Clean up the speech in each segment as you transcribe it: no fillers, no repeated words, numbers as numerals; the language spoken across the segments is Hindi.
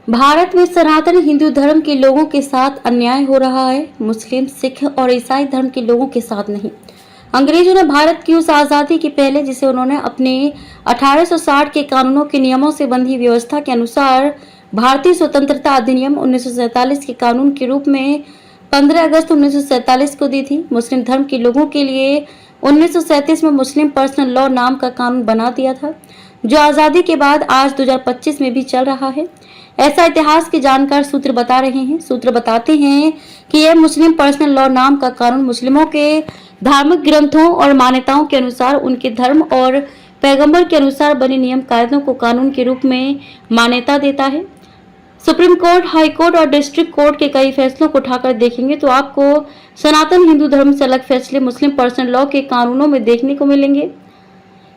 भारत में सनातन हिंदू धर्म के लोगों के साथ अन्याय हो रहा है, मुस्लिम, सिख और ईसाई धर्म के लोगों के साथ नहीं। अंग्रेजों ने भारत की उस आज़ादी के पहले, जिसे उन्होंने अपने 1860 के कानूनों के नियमों से बंधी व्यवस्था के अनुसार भारतीय स्वतंत्रता अधिनियम 1947 के कानून के रूप में 15 अगस्त 1947 को दी थी। मुस्लिम धर्म के लोगों के लिए 1937 में मुस्लिम पर्सनल लॉ नाम का कानून बना दिया था, जो आज़ादी के बाद आज 2025 में भी चल रहा है। ऐसा इतिहास के जानकार सूत्र बता रहे हैं। सूत्र बताते हैं कि यह मुस्लिम पर्सनल लॉ नाम का कानून मुस्लिमों के धार्मिक ग्रंथों और मान्यताओं के अनुसार उनके धर्म और पैगंबर के अनुसार बने नियम कायदों को कानून के रूप में मान्यता देता है। सुप्रीम कोर्ट, हाई कोर्ट और डिस्ट्रिक्ट कोर्ट के कई फैसलों को उठाकर देखेंगे तो आपको सनातन हिंदू धर्म से अलग फैसले मुस्लिम पर्सनल लॉ के कानूनों में देखने को मिलेंगे।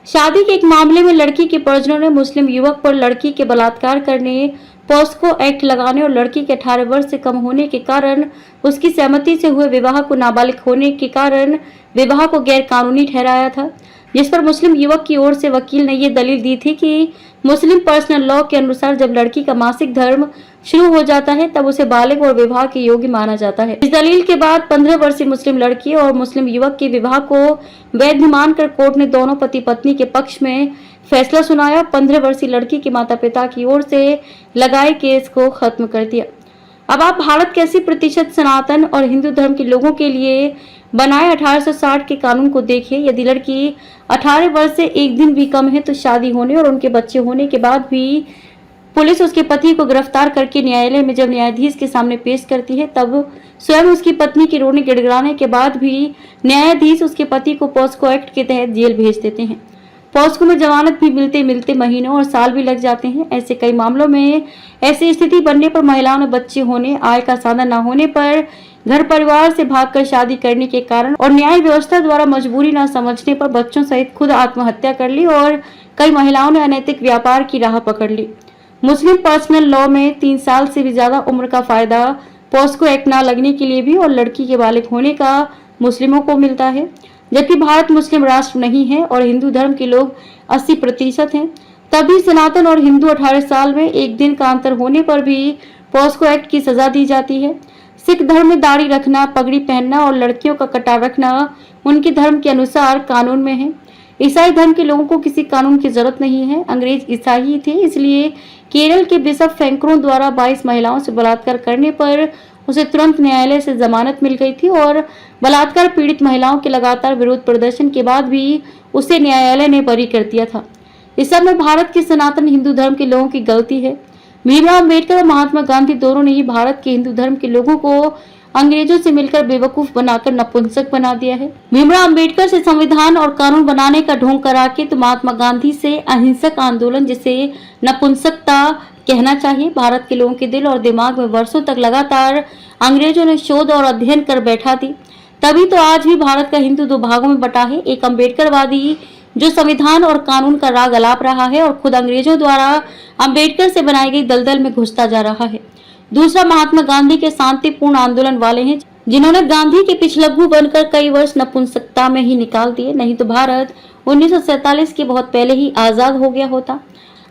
शादी के एक मामले में लड़की के परिजनों ने मुस्लिम युवक पर लड़की के बलात्कार करने, पॉस्को एक्ट लगाने और लड़की के 18 वर्ष से कम होने के कारण उसकी सहमति से हुए विवाह को नाबालिग होने के कारण विवाह को गैर कानूनी ठहराया था, जिस पर मुस्लिम युवक की ओर से वकील ने ये दलील दी थी कि मुस्लिम पर्सनल लॉ के अनुसार जब लड़की का मासिक धर्म शुरू हो जाता है तब उसे बालिग और विवाह के योग्य माना जाता है। इस दलील के बाद 15 वर्षीय मुस्लिम लड़की और मुस्लिम युवक के विवाह को वैध मानकर कोर्ट ने दोनों पति पत्नी के पक्ष में फैसला सुनाया। 15 वर्षीय लड़की के माता पिता की ओर से लगाए केस को खत्म कर दिया। अब आप भारत के 80% सनातन और हिंदू धर्म के लोगों के लिए बनाए 1860 के कानून को देखिए। यदि लड़की 18 वर्ष से एक दिन भी कम है तो शादी होने और उनके बच्चे होने के बाद भी पुलिस उसके पति को गिरफ्तार करके न्यायालय में जब न्यायाधीश के सामने पेश करती है, तब स्वयं उसकी पत्नी के रोने गिड़गिड़ाने के बाद भी न्यायाधीश उसके पति को पॉस्को एक्ट के तहत जेल भेज देते हैं। पॉस्को में जमानत भी मिलते मिलते महीनों और साल भी लग जाते हैं। ऐसे कई मामलों में ऐसी स्थिति बनने पर महिलाओं ने बच्चे होने, आय का साधन न होने पर घर परिवार से भागकर शादी करने के कारण और न्याय व्यवस्था द्वारा मजबूरी न समझने पर बच्चों सहित खुद आत्महत्या कर ली और कई महिलाओं ने अनैतिक व्यापार की राह पकड़ ली। मुस्लिम पर्सनल लॉ में 3 साल से भी ज्यादा उम्र का फायदा पॉस्को एक्ट न लगने के लिए भी और लड़की के बालिग होने का मुस्लिमों को मिलता है, जबकि भारत मुस्लिम राष्ट्र नहीं है और हिंदू धर्म के लोग 80% हैं। तभी सनातन और हिंदू 18 साल में एक दिन का अंतर होने पर भी पॉस्को एक्ट की सजा दी जाती है। सिख धर्म में दाढ़ी रखना, पगड़ी पहनना और लड़कियों का कटार रखना उनके धर्म के अनुसार कानून में है। ईसाई धर्म के लोगों को किसी कानून की जरूरत नहीं है। अंग्रेज ईसाई ही थे, इसलिए केरल के बिशप फैंक्रो द्वारा 22 महिलाओं से बलात्कार करने पर उसे तुरंत न्यायालय से जमानत मिल गई थी और बलात्कार पीड़ित महिलाओं के लगातार विरोध प्रदर्शन के बाद भी उसे न्यायालय ने बरी कर दिया था। इस सब में भारत के सनातन हिंदू धर्म के लोगों की गलती है। भीमराव अम्बेडकर और महात्मा गांधी दोनों ने ही भारत के हिंदू धर्म के लोगों को अंग्रेजों से मिलकर बेवकूफ बनाकर नपुंसक बना दिया है। भीमराव अम्बेडकर से संविधान और कानून बनाने का ढोंग करा के तो महात्मा गांधी से अहिंसक आंदोलन, जिसे नपुंसकता कहना चाहिए, भारत के लोगों के दिल और दिमाग में वर्षों तक लगातार अंग्रेजों ने शोध और अध्ययन कर बैठा दी। तभी तो आज भी भारत का हिंदू 2 भागों में बटा है। एक अम्बेडकरवादी जो संविधान और कानून का राग अलाप रहा है और खुद अंग्रेजों द्वारा अम्बेडकर से बनाई गई दलदल में घुसता जा रहा है। दूसरा महात्मा गांधी के शांतिपूर्ण आंदोलन वाले हैं, जिन्होंने गांधी के पिछलग्गू बनकर कई वर्ष नपुंसकता में ही निकाल दिए, नहीं तो भारत 1947 के बहुत पहले ही आजाद हो गया होता।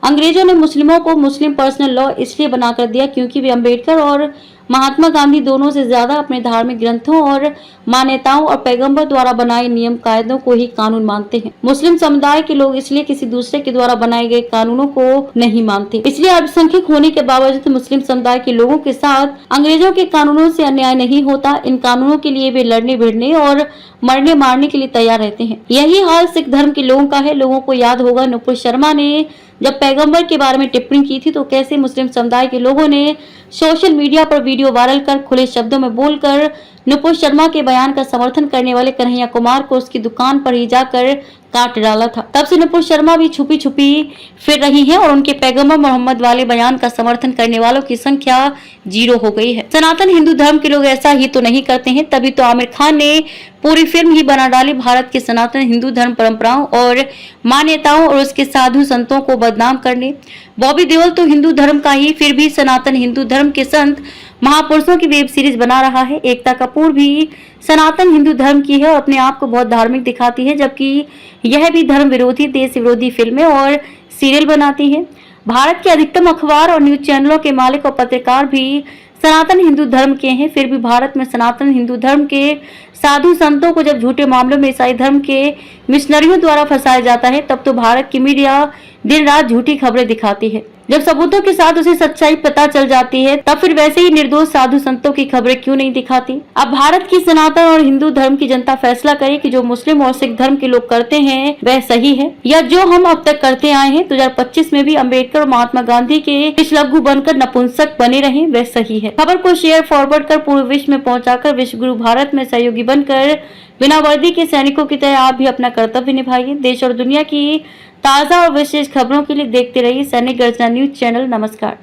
अंग्रेजों ने मुस्लिमों को मुस्लिम पर्सनल लॉ इसलिए बनाकर दिया क्योंकि वे अम्बेडकर और महात्मा गांधी दोनों से ज्यादा अपने धार्मिक ग्रंथों और मान्यताओं और पैगंबर द्वारा बनाए नियम कायदों को ही कानून मानते हैं। मुस्लिम समुदाय के लोग इसलिए किसी दूसरे के द्वारा बनाए गए कानूनों को नहीं मानते। इसलिए अल्पसंख्यक होने के बावजूद मुस्लिम समुदाय के लोगों के साथ अंग्रेजों के कानूनों से अन्याय नहीं होता। इन कानूनों के लिए वे लड़ने भिड़ने और मरने मारने के लिए तैयार रहते हैं। यही हाल सिख धर्म के लोगों का है। लोगों को याद होगा नुपुर शर्मा ने जब पैगंबर के बारे में टिप्पणी की थी तो कैसे मुस्लिम समुदाय के लोगों ने सोशल मीडिया पर वीडियो वायरल कर खुले शब्दों में बोलकर नुपुर शर्मा के बयान का समर्थन करने वाले कन्हैया कुमार को उसकी दुकान पर ही जाकर काट डाला था। तब से नुपुर शर्मा भी छुपी छुपी फिर रही है और उनके पैगंबर मोहम्मद वाले बयान का समर्थन करने वालों की संख्या 0 हो गई है। सनातन हिंदू धर्म के लोग ऐसा ही तो नहीं करते हैं, तभी तो आमिर खान ने पूरी फिल्म ही बना डाली भारत के सनातन हिंदू धर्म परंपराओं और मान्यताओं और उसके साधु संतों को बदनाम करने। बॉबी देओल तो हिंदू धर्म का ही, फिर भी सनातन हिंदू धर्म के संत महापुरुषों की वेब सीरीज बना रहा है। एकता कपूर भी सनातन हिंदू धर्म की है और अपने आप को बहुत धार्मिक दिखाती है, जबकि यह भी धर्म विरोधी, देश विरोधी फिल्में और सीरियल बनाती है। भारत के अधिकतम अखबार और न्यूज चैनलों के मालिक और पत्रकार भी सनातन हिंदू धर्म के हैं। फिर भी भारत में सनातन हिंदू धर्म के साधु संतों को जब झूठे मामलों में ईसाई धर्म के मिशनरियों द्वारा फंसाया जाता है, तब तो भारत की मीडिया दिन रात झूठी खबरें दिखाती है। जब सबूतों के साथ उसे सच्चाई पता चल जाती है, तब फिर वैसे ही निर्दोष साधु संतों की खबरें क्यों नहीं दिखाती। अब भारत की सनातन और हिंदू धर्म की जनता फैसला करे कि जो मुस्लिम और सिख धर्म के लोग करते हैं वह सही है, या जो हम अब तक करते आए हैं 2025 में भी अम्बेडकर और महात्मा गांधी के पिछलग्गू बनकर नपुंसक बने रहे, वह सही है। खबर को शेयर फॉरवर्ड कर पूरे विश्व में पहुंचाकर विश्व गुरु भारत में सहयोगी बनकर बिना वर्दी के सैनिकों की तरह आप भी अपना कर्तव्य निभाइए। देश और दुनिया की ताज़ा और विशेष खबरों के लिए देखते रहिए सैनिक गर्जना न्यूज चैनल। नमस्कार।